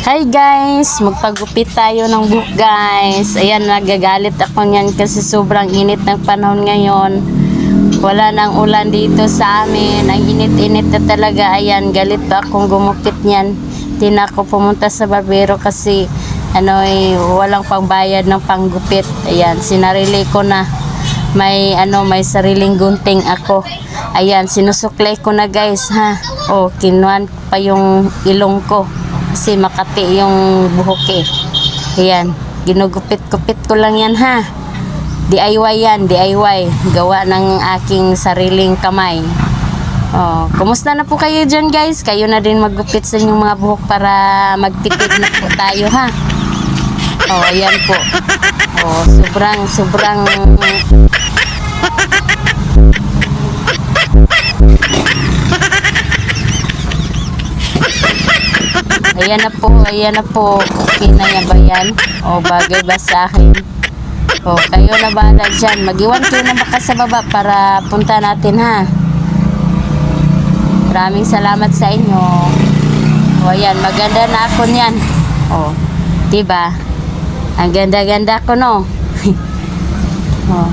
Hi guys, magpagupit tayo ng buhok guys. Ayan, nagagalit ako niyan kasi sobrang init ng panahon ngayon. Wala nang ulan dito sa amin. Ang init-init na talaga. Ayan, galit pa akong gumupit niyan. Di na ako pumunta sa barbero kasi walang pangbayad ng panggupit. Ayan, sinarili ko na. May sariling gunting ako. Ayan, sinusuklay ko na guys ha. Oh, kinuan pa yung ilong ko. Kasi makati yung buhok eh. Ayan, ginugupit-gupit ko lang yan ha. DIY yan, DIY. Gawa ng aking sariling kamay. Oh, kumusta na po kayo dyan guys? Kayo na din maggupit sa inyong mga buhok para magtipid na po tayo ha. Oh, ayan po. Oh, sobrang ayan na po. Okay na yan ba yan? O, bagay ba sa akin? O, kayo na bahala dyan. Mag-iwan kayo na baka sa baba para punta natin ha. Maraming salamat sa inyo. O, ayan, maganda na ako niyan. O, diba? Ang ganda-ganda ko no. O,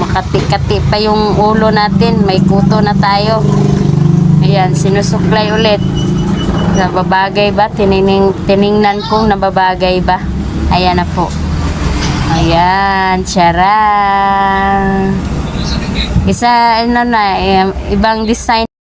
makati-kati pa yung ulo natin. May kuto na tayo. Ayan, sinusuklay ulit. Nababagay ba? Tiningnan kong nababagay ba? Ayan na po. Ayan, tsaran. Ibang design